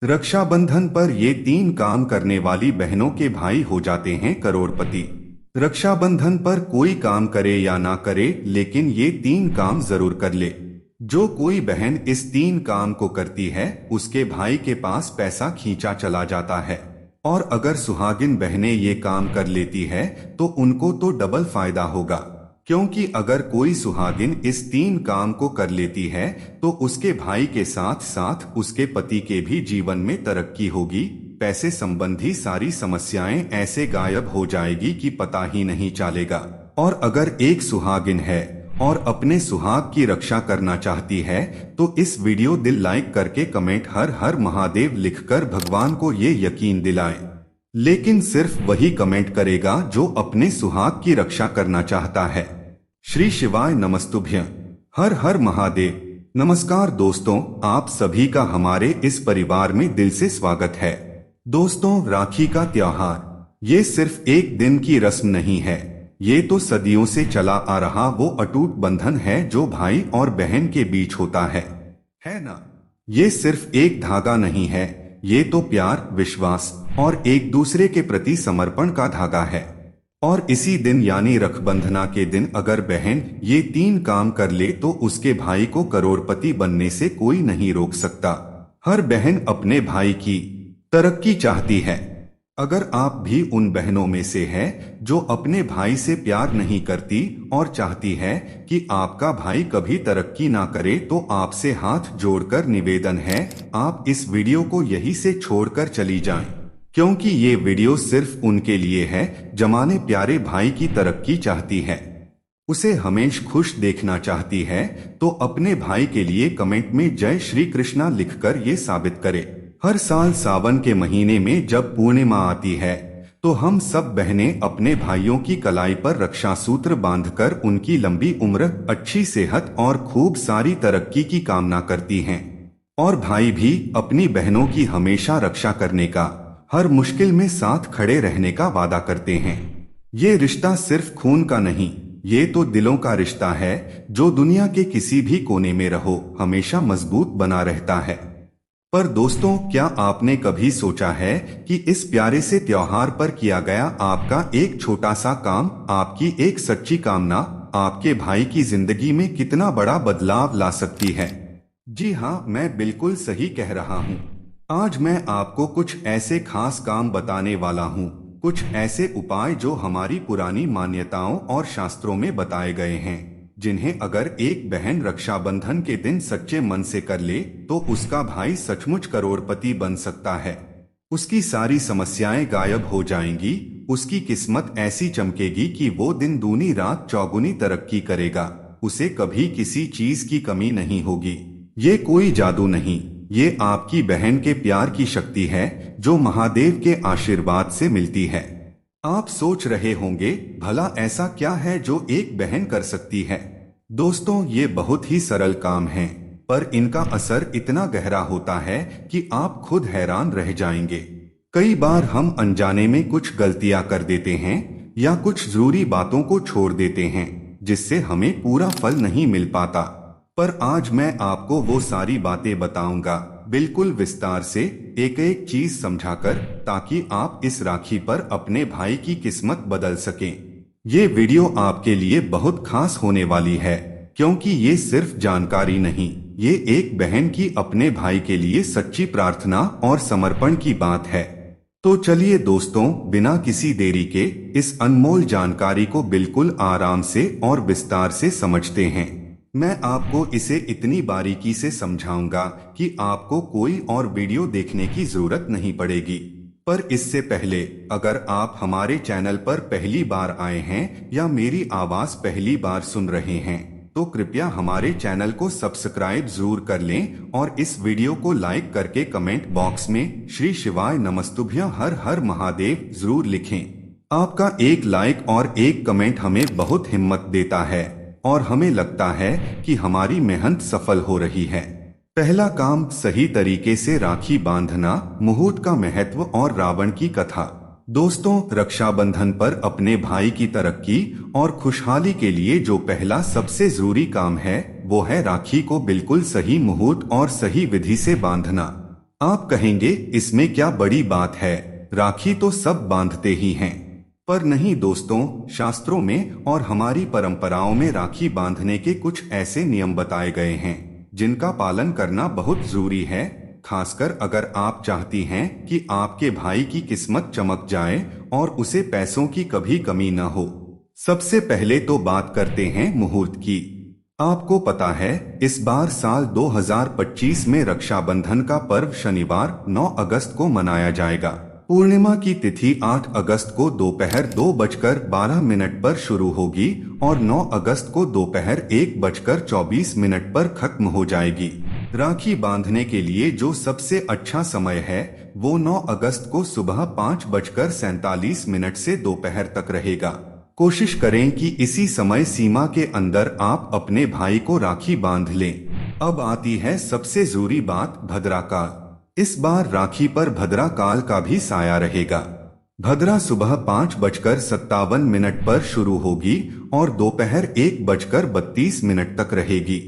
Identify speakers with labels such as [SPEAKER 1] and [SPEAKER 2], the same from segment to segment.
[SPEAKER 1] रक्षाबंधन पर ये तीन काम करने वाली बहनों के भाई हो जाते हैं करोड़पति। रक्षाबंधन पर कोई काम करे या ना करे, लेकिन ये तीन काम जरूर कर ले। जो कोई बहन इस तीन काम को करती है उसके भाई के पास पैसा खींचा चला जाता है। और अगर सुहागिन बहनें ये काम कर लेती है तो उनको तो डबल फायदा होगा, क्योंकि अगर कोई सुहागिन इस तीन काम को कर लेती है तो उसके भाई के साथ साथ उसके पति के भी जीवन में तरक्की होगी। पैसे संबंधी सारी समस्याएं ऐसे गायब हो जाएगी कि पता ही नहीं चलेगा। और अगर एक सुहागिन है और अपने सुहाग की रक्षा करना चाहती है तो इस वीडियो दिल लाइक करके कमेंट हर हर महादेव लिखकर भगवान को ये यकीन दिलाएं। लेकिन सिर्फ वही कमेंट करेगा जो अपने सुहाग की रक्षा करना चाहता है। श्री शिवाय नमस्तुभ्यं। हर हर महादेव। नमस्कार दोस्तों, आप सभी का हमारे इस परिवार में दिल से स्वागत है। दोस्तों, राखी का त्योहार ये सिर्फ एक दिन की रस्म नहीं है, ये तो सदियों से चला आ रहा वो अटूट बंधन है जो भाई और बहन के बीच होता है ना। ये सिर्फ एक धागा नहीं है, ये तो प्यार, विश्वास और एक दूसरे के प्रति समर्पण का धागा है। और इसी दिन यानी रक्षाबंधन के दिन अगर बहन ये तीन काम कर ले तो उसके भाई को करोड़पति बनने से कोई नहीं रोक सकता। हर बहन अपने भाई की तरक्की चाहती है। अगर आप भी उन बहनों में से है जो अपने भाई से प्यार नहीं करती और चाहती है कि आपका भाई कभी तरक्की ना करे, तो आपसे हाथ जोड़कर निवेदन है, आप इस वीडियो को यहीं से छोड़कर चली जाएं, क्योंकि ये वीडियो सिर्फ उनके लिए है जमाने प्यारे भाई की तरक्की चाहती है, उसे हमेशा खुश देखना चाहती है। तो अपने भाई के लिए कमेंट में जय श्री कृष्णा लिखकर ये साबित करे। हर साल सावन के महीने में जब पूर्णिमा आती है तो हम सब बहनें अपने भाइयों की कलाई पर रक्षा सूत्र बांधकर उनकी लंबी उम्र, अच्छी सेहत और खूब सारी तरक्की की कामना करती हैं। और भाई भी अपनी बहनों की हमेशा रक्षा करने का, हर मुश्किल में साथ खड़े रहने का वादा करते हैं। ये रिश्ता सिर्फ खून का नहीं, ये तो दिलों का रिश्ता है जो दुनिया के किसी भी कोने में रहो हमेशा मजबूत बना रहता है। पर दोस्तों, क्या आपने कभी सोचा है कि इस प्यारे से त्योहार पर किया गया आपका एक छोटा सा काम, आपकी एक सच्ची कामना आपके भाई की जिंदगी में कितना बड़ा बदलाव ला सकती है? जी हाँ, मैं बिल्कुल सही कह रहा हूँ। आज मैं आपको कुछ ऐसे खास काम बताने वाला हूँ, कुछ ऐसे उपाय जो हमारी पुरानी मान्यताओं और शास्त्रों में बताए गए हैं, जिन्हें अगर एक बहन रक्षाबंधन के दिन सच्चे मन से कर ले तो उसका भाई सचमुच करोड़पति बन सकता है। उसकी सारी समस्याएं गायब हो जाएंगी, उसकी किस्मत ऐसी चमकेगी कि वो दिन दूनी रात चौगुनी तरक्की करेगा, उसे कभी किसी चीज की कमी नहीं होगी। ये कोई जादू नहीं, ये आपकी बहन के प्यार की शक्ति है जो महादेव के आशीर्वाद से मिलती है। आप सोच रहे होंगे, भला ऐसा क्या है जो एक बहन कर सकती है? दोस्तों, ये बहुत ही सरल काम है, पर इनका असर इतना गहरा होता है कि आप खुद हैरान रह जाएंगे। कई बार हम अनजाने में कुछ गलतियां कर देते हैं या कुछ जरूरी बातों को छोड़ देते हैं जिससे हमें पूरा फल नहीं मिल पाता। पर आज मैं आपको वो सारी बातें बताऊंगा बिल्कुल विस्तार से, एक एक चीज समझाकर, ताकि आप इस राखी पर अपने भाई की किस्मत बदल सकें। ये वीडियो आपके लिए बहुत खास होने वाली है, क्योंकि ये सिर्फ जानकारी नहीं, ये एक बहन की अपने भाई के लिए सच्ची प्रार्थना और समर्पण की बात है। तो चलिए दोस्तों, बिना किसी देरी के इस अनमोल जानकारी को बिल्कुल आराम से और विस्तार से समझते हैं। मैं आपको इसे इतनी बारीकी से समझाऊंगा कि आपको कोई और वीडियो देखने की जरूरत नहीं पड़ेगी। पर इससे पहले, अगर आप हमारे चैनल पर पहली बार आए हैं या मेरी आवाज पहली बार सुन रहे हैं तो कृपया हमारे चैनल को सब्सक्राइब जरूर कर लें और इस वीडियो को लाइक करके कमेंट बॉक्स में श्री शिवाय नमस्तुभ्यं हर हर महादेव जरूर लिखें। आपका एक लाइक और एक कमेंट हमें बहुत हिम्मत देता है और हमें लगता है कि हमारी मेहनत सफल हो रही है। पहला काम, सही तरीके से राखी बांधना, मुहूर्त का महत्व और रावण की कथा। दोस्तों, रक्षाबंधन पर अपने भाई की तरक्की और खुशहाली के लिए जो पहला सबसे जरूरी काम है वो है राखी को बिल्कुल सही मुहूर्त और सही विधि से बांधना। आप कहेंगे इसमें क्या बड़ी बात है, राखी तो सब बांधते ही हैं। पर नहीं दोस्तों, शास्त्रों में और हमारी परंपराओं में राखी बांधने के कुछ ऐसे नियम बताए गए हैं जिनका पालन करना बहुत जरूरी है, खासकर अगर आप चाहती हैं कि आपके भाई की किस्मत चमक जाए और उसे पैसों की कभी कमी न हो। सबसे पहले तो बात करते हैं मुहूर्त की। आपको पता है इस बार साल 2025 में रक्षाबंधन का पर्व शनिवार 9 अगस्त को मनाया जाएगा। पूर्णिमा की तिथि 8 अगस्त को दोपहर 2:12 पर शुरू होगी और 9 अगस्त को दोपहर 1:24 पर खत्म हो जाएगी। राखी बांधने के लिए जो सबसे अच्छा समय है वो 9 अगस्त को सुबह 5:47 से दोपहर तक रहेगा। कोशिश करें कि इसी समय सीमा के अंदर आप अपने भाई को राखी बांध लें। अब आती है सबसे जरूरी बात, भद्रा काल। इस बार राखी पर भद्रा काल का भी साया रहेगा। भद्रा सुबह 5:57 पर शुरू होगी और दोपहर 1:32 तक रहेगी।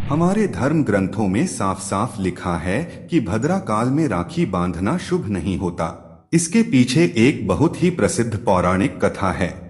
[SPEAKER 1] हमारे धर्म ग्रंथों में साफ साफ लिखा है कि भद्रा काल में राखी बांधना शुभ नहीं होता। इसके पीछे एक बहुत ही प्रसिद्ध पौराणिक कथा है।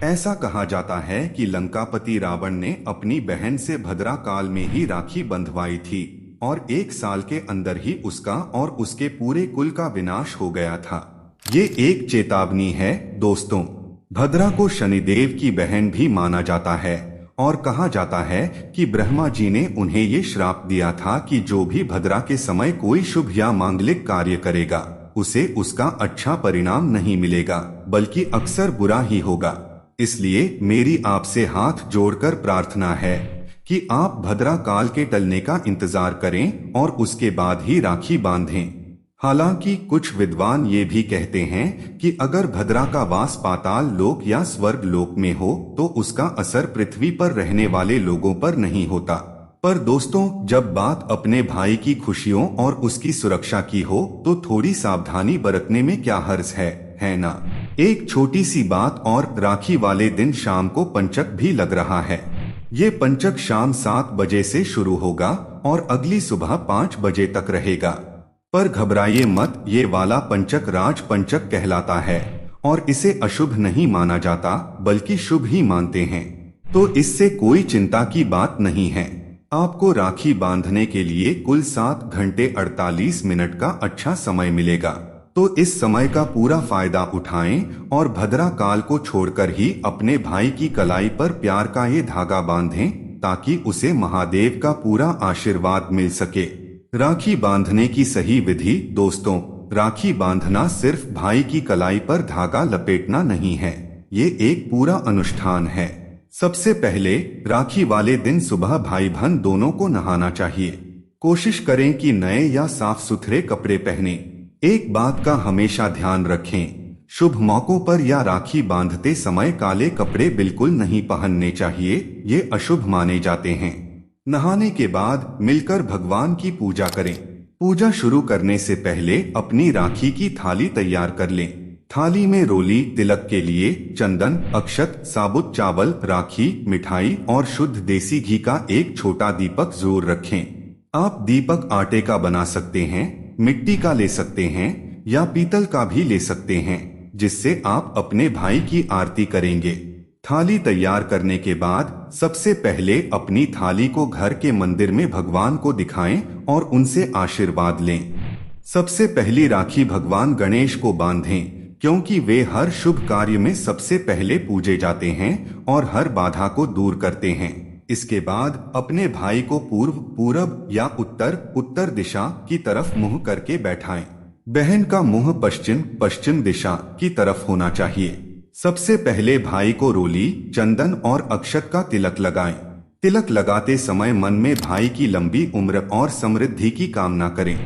[SPEAKER 1] ऐसा कहा जाता है कि लंकापति रावण ने अपनी बहन से भद्रा काल में ही राखी बंधवाई थी और 1 साल के अंदर ही उसका और उसके पूरे कुल का विनाश हो गया था। ये एक चेतावनी है दोस्तों। भद्रा को शनिदेव की बहन भी माना जाता है और कहा जाता है कि ब्रह्मा जी ने उन्हें ये श्राप दिया था कि जो भी भद्रा के समय कोई शुभ या मांगलिक कार्य करेगा उसे उसका अच्छा परिणाम नहीं मिलेगा, बल्कि अक्सर बुरा ही होगा। इसलिए मेरी आपसे हाथ जोड़कर प्रार्थना है कि आप भद्रा काल के टलने का इंतजार करें और उसके बाद ही राखी बांधें। हालांकि कुछ विद्वान ये भी कहते हैं कि अगर भद्रा का वास पाताल लोक या स्वर्ग लोक में हो तो उसका असर पृथ्वी पर रहने वाले लोगों पर नहीं होता। पर दोस्तों, जब बात अपने भाई की खुशियों और उसकी सुरक्षा की हो तो थोड़ी सावधानी बरतने में क्या हर्ज है ना। एक छोटी सी बात और, राखी वाले दिन शाम को पंचक भी लग रहा है। ये पंचक शाम 7 बजे से शुरू होगा और अगली सुबह 5 बजे तक रहेगा। पर घबराइए मत, ये वाला पंचक राज पंचक कहलाता है और इसे अशुभ नहीं माना जाता बल्कि शुभ ही मानते हैं। तो इससे कोई चिंता की बात नहीं है। आपको राखी बांधने के लिए कुल 7 घंटे 48 मिनट का अच्छा समय मिलेगा। तो इस समय का पूरा फायदा उठाएं और भद्रा काल को छोड़कर ही अपने भाई की कलाई पर प्यार का ये धागा बांधें ताकि उसे महादेव का पूरा आशीर्वाद मिल सके। राखी बांधने की सही विधि दोस्तों, राखी बांधना सिर्फ भाई की कलाई पर धागा लपेटना नहीं है, ये एक पूरा अनुष्ठान है। सबसे पहले राखी वाले दिन सुबह भाई बहन दोनों को नहाना चाहिए। कोशिश करें कि नए या साफ सुथरे कपड़े पहने। एक बात का हमेशा ध्यान रखें, शुभ मौकों पर या राखी बांधते समय काले कपड़े बिल्कुल नहीं पहनने चाहिए, ये अशुभ माने जाते हैं। नहाने के बाद मिलकर भगवान की पूजा करें। पूजा शुरू करने से पहले अपनी राखी की थाली तैयार कर लें। थाली में रोली, तिलक के लिए चंदन, अक्षत, साबुत चावल, राखी, मिठाई और शुद्ध देसी घी का एक छोटा दीपक जरूर रखें। आप दीपक आटे का बना सकते हैं, मिट्टी का ले सकते हैं या पीतल का भी ले सकते हैं, जिससे आप अपने भाई की आरती करेंगे। थाली तैयार करने के बाद सबसे पहले अपनी थाली को घर के मंदिर में भगवान को दिखाएं और उनसे आशीर्वाद लें। सबसे पहली राखी भगवान गणेश को बांधें, क्योंकि वे हर शुभ कार्य में सबसे पहले पूजे जाते हैं और हर बाधा को दूर करते हैं। इसके बाद अपने भाई को पूर्व, पूरब या उत्तर, उत्तर दिशा की तरफ मुंह करके बैठाएं। बहन का मुंह पश्चिम, पश्चिम दिशा की तरफ होना चाहिए। सबसे पहले भाई को रोली, चंदन और अक्षत का तिलक लगाएं। तिलक लगाते समय मन में भाई की लंबी उम्र और समृद्धि की कामना करें।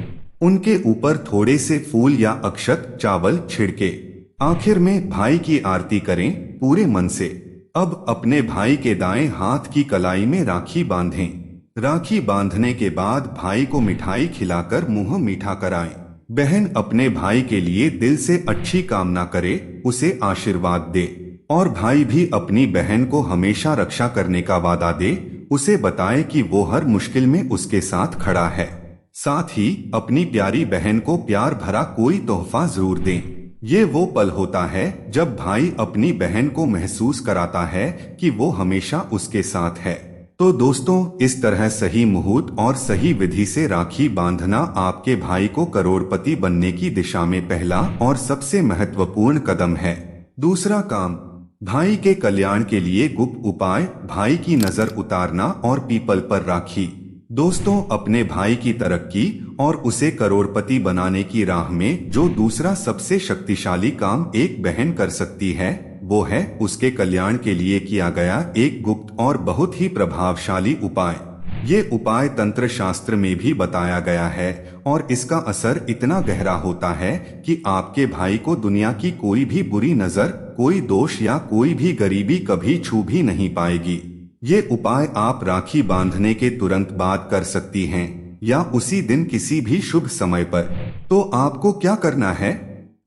[SPEAKER 1] उनके ऊपर थोड़े से फूल या अक्षत, चावल छिड़के। आखिर में भाई की आरती करें पूरे मन से। अब अपने भाई के दाएं हाथ की कलाई में राखी बांधें। राखी बांधने के बाद भाई को मिठाई खिलाकर मुंह मीठा कराएं। बहन अपने भाई के लिए दिल से अच्छी कामना करे, उसे आशीर्वाद दे और भाई भी अपनी बहन को हमेशा रक्षा करने का वादा दे, उसे बताए कि वो हर मुश्किल में उसके साथ खड़ा है। साथ ही अपनी प्यारी बहन को प्यार भरा कोई तोहफा जरूर दें। ये वो पल होता है जब भाई अपनी बहन को महसूस कराता है कि वो हमेशा उसके साथ है। तो दोस्तों, इस तरह सही मुहूर्त और सही विधि से राखी बांधना आपके भाई को करोड़पति बनने की दिशा में पहला और सबसे महत्वपूर्ण कदम है। दूसरा काम, भाई के कल्याण के लिए गुप्त उपाय, भाई की नजर उतारना और पीपल पर राखी। दोस्तों, अपने भाई की तरक्की और उसे करोड़पति बनाने की राह में जो दूसरा सबसे शक्तिशाली काम एक बहन कर सकती है, वो है उसके कल्याण के लिए किया गया एक गुप्त और बहुत ही प्रभावशाली उपाय। ये उपाय तंत्र शास्त्र में भी बताया गया है और इसका असर इतना गहरा होता है कि आपके भाई को दुनिया की कोई भी बुरी नजर, कोई दोष या कोई भी गरीबी कभी छू भी नहीं पाएगी। ये उपाय आप राखी बांधने के तुरंत बाद कर सकती हैं या उसी दिन किसी भी शुभ समय पर। तो आपको क्या करना है,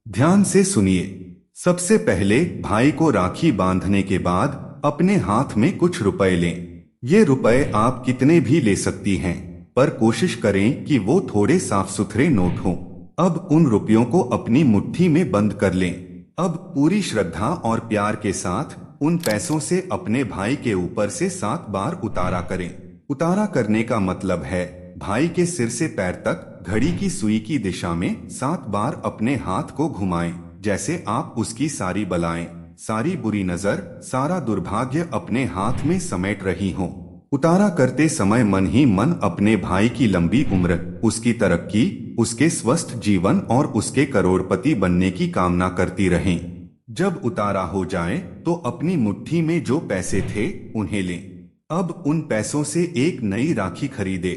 [SPEAKER 1] ध्यान से सुनिए। सबसे पहले भाई को राखी बांधने के बाद अपने हाथ में कुछ रुपए लें। ये रुपए आप कितने भी ले सकती हैं, पर कोशिश करें कि वो थोड़े साफ सुथरे नोट हों। अब उन रुपयों को अपनी मुट्ठी में बंद कर लें। अब पूरी श्रद्धा और प्यार के साथ उन पैसों से अपने भाई के ऊपर से 7 बार उतारा करें। उतारा करने का मतलब है भाई के सिर से पैर तक घड़ी की सुई की दिशा में 7 बार अपने हाथ को घुमाएं, जैसे आप उसकी सारी बलाएं, सारी बुरी नजर, सारा दुर्भाग्य अपने हाथ में समेट रही हों। उतारा करते समय मन ही मन अपने भाई की लंबी उम्र, उसकी तरक्की, उसके स्वस्थ जीवन और उसके करोड़पति बनने की कामना करती रहें। जब उतारा हो जाए तो अपनी मुट्ठी में जो पैसे थे उन्हें लें। अब उन पैसों से एक नई राखी खरीदे।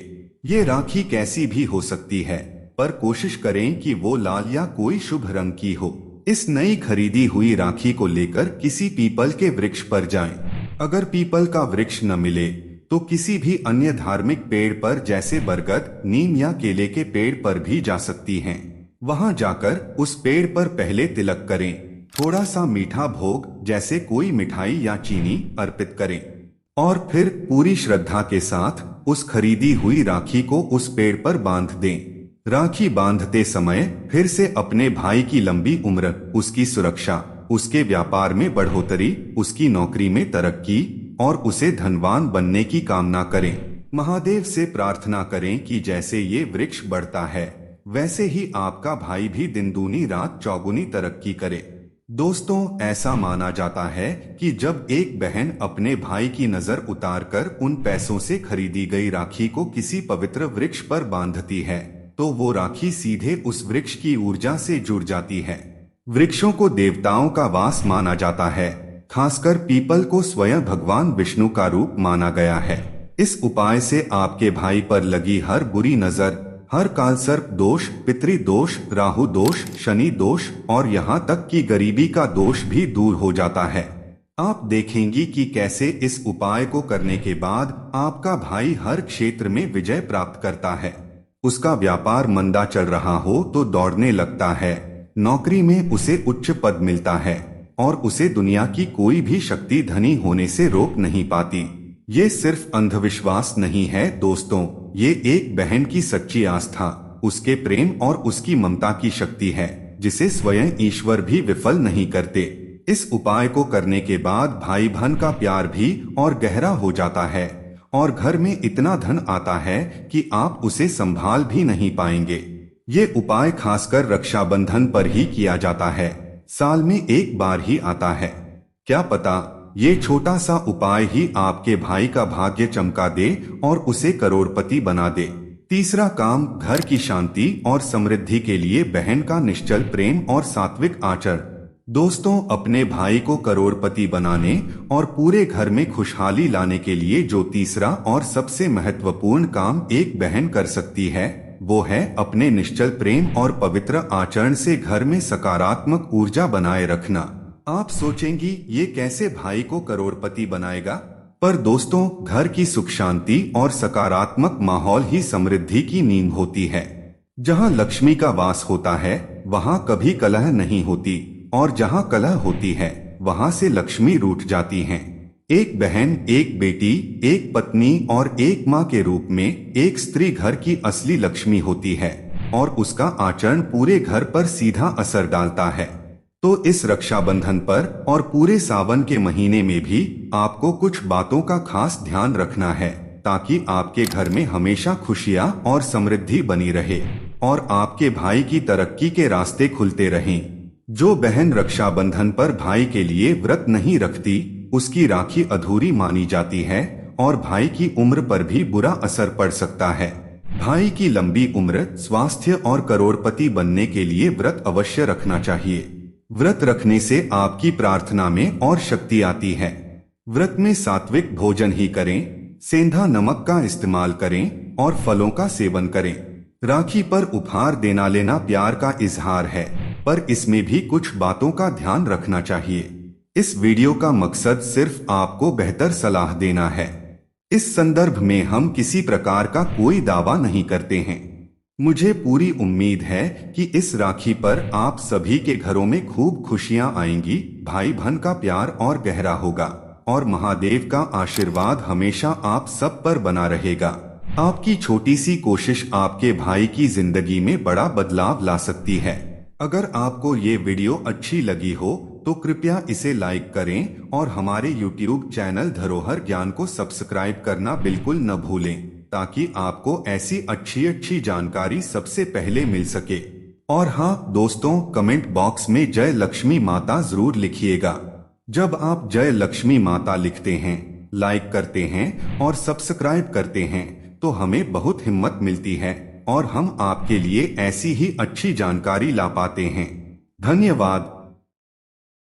[SPEAKER 1] ये राखी कैसी भी हो सकती है, पर कोशिश करें कि वो लाल या कोई शुभ रंग की हो। इस नई खरीदी हुई राखी को लेकर किसी पीपल के वृक्ष पर जाएं। अगर पीपल का वृक्ष न मिले तो किसी भी अन्य धार्मिक पेड़ पर जैसे बरगद, नीम या केले के पेड़ पर भी जा सकती हैं। वहां जाकर उस पेड़ पर पहले तिलक करें, थोड़ा सा मीठा भोग जैसे कोई मिठाई या चीनी अर्पित करें और फिर पूरी श्रद्धा के साथ उस खरीदी हुई राखी को उस पेड़ पर बांध दें। राखी बांधते समय फिर से अपने भाई की लंबी उम्र, उसकी सुरक्षा, उसके व्यापार में बढ़ोतरी, उसकी नौकरी में तरक्की और उसे धनवान बनने की कामना करें। महादेव से प्रार्थना करें कि जैसे ये वृक्ष बढ़ता है वैसे ही आपका भाई भी दिन दूनी रात चौगुनी तरक्की करे। दोस्तों, ऐसा माना जाता है कि जब एक बहन अपने भाई की नजर उतारकर उन पैसों से खरीदी गई राखी को किसी पवित्र वृक्ष पर बांधती है तो वो राखी सीधे उस वृक्ष की ऊर्जा से जुड़ जाती है। वृक्षों को देवताओं का वास माना जाता है, खासकर पीपल को स्वयं भगवान विष्णु का रूप माना गया है। इस उपाय से आपके भाई पर लगी हर बुरी नजर, हर कालसर्प दोष, पितृ दोष, राहु दोष, शनि दोष और यहाँ तक कि गरीबी का दोष भी दूर हो जाता है। आप देखेंगी कि कैसे इस उपाय को करने के बाद आपका भाई हर क्षेत्र में विजय प्राप्त करता है। उसका व्यापार मंदा चल रहा हो तो दौड़ने लगता है, नौकरी में उसे उच्च पद मिलता है और उसे दुनिया की कोई भी शक्ति धनी होने से रोक नहीं पाती। ये सिर्फ अंधविश्वास नहीं है दोस्तों, ये एक बहन की सच्ची आस्था, उसके प्रेम और उसकी ममता की शक्ति है जिसे स्वयं ईश्वर भी विफल नहीं करते। इस उपाय को करने के बाद भाई बहन का प्यार भी और गहरा हो जाता है और घर में इतना धन आता है कि आप उसे संभाल भी नहीं पाएंगे। ये उपाय खासकर रक्षाबंधन पर ही किया जाता है, साल में एक बार ही आता है। क्या पता ये छोटा सा उपाय ही आपके भाई का भाग्य चमका दे और उसे करोड़पति बना दे। तीसरा काम, घर की शांति और समृद्धि के लिए बहन का निश्चल प्रेम और सात्विक आचरण। दोस्तों, अपने भाई को करोड़पति बनाने और पूरे घर में खुशहाली लाने के लिए जो तीसरा और सबसे महत्वपूर्ण काम एक बहन कर सकती है वो है अपने निश्चल प्रेम और पवित्र आचरण से घर में सकारात्मक ऊर्जा बनाए रखना। आप सोचेंगी ये कैसे भाई को करोड़पति बनाएगा, पर दोस्तों, घर की सुख शांति और सकारात्मक माहौल ही समृद्धि की नींव होती है। जहाँ लक्ष्मी का वास होता है वहाँ कभी कलह नहीं होती और जहाँ कलह होती है वहाँ से लक्ष्मी रूठ जाती हैं। एक बहन, एक बेटी, एक पत्नी और एक माँ के रूप में एक स्त्री घर की असली लक्ष्मी होती है और उसका आचरण पूरे घर पर सीधा असर डालता है। तो इस रक्षाबंधन पर और पूरे सावन के महीने में भी आपको कुछ बातों का खास ध्यान रखना है ताकि आपके घर में हमेशा खुशियां और समृद्धि बनी रहे और आपके भाई की तरक्की के रास्ते खुलते रहें। जो बहन रक्षाबंधन पर भाई के लिए व्रत नहीं रखती, उसकी राखी अधूरी मानी जाती है और भाई की उम्र पर भी बुरा असर पड़ सकता है। भाई की लंबी उम्र, स्वास्थ्य और करोड़पति बनने के लिए व्रत अवश्य रखना चाहिए। व्रत रखने से आपकी प्रार्थना में और शक्ति आती है। व्रत में सात्विक भोजन ही करें, सेंधा नमक का इस्तेमाल करें और फलों का सेवन करें। राखी पर उपहार देना लेना प्यार का इजहार है, पर इसमें भी कुछ बातों का ध्यान रखना चाहिए। इस वीडियो का मकसद सिर्फ आपको बेहतर सलाह देना है। इस संदर्भ में हम किसी प्रकार का कोई दावा नहीं करते हैं। मुझे पूरी उम्मीद है कि इस राखी पर आप सभी के घरों में खूब खुशियां आएंगी, भाई बहन का प्यार और गहरा होगा और महादेव का आशीर्वाद हमेशा आप सब पर बना रहेगा। आपकी छोटी सी कोशिश आपके भाई की जिंदगी में बड़ा बदलाव ला सकती है। अगर आपको ये वीडियो अच्छी लगी हो तो कृपया इसे लाइक करें और हमारे YouTube चैनल धरोहर ज्ञान को सब्सक्राइब करना बिल्कुल न भूलें, ताकि आपको ऐसी अच्छी जानकारी सबसे पहले मिल सके। और हाँ दोस्तों, कमेंट बॉक्स में जय लक्ष्मी माता जरूर लिखिएगा। जब आप जय लक्ष्मी माता लिखते हैं, लाइक करते हैं और सब्सक्राइब करते हैं तो हमें बहुत हिम्मत मिलती है और हम आपके लिए ऐसी ही अच्छी जानकारी ला पाते हैं। धन्यवाद।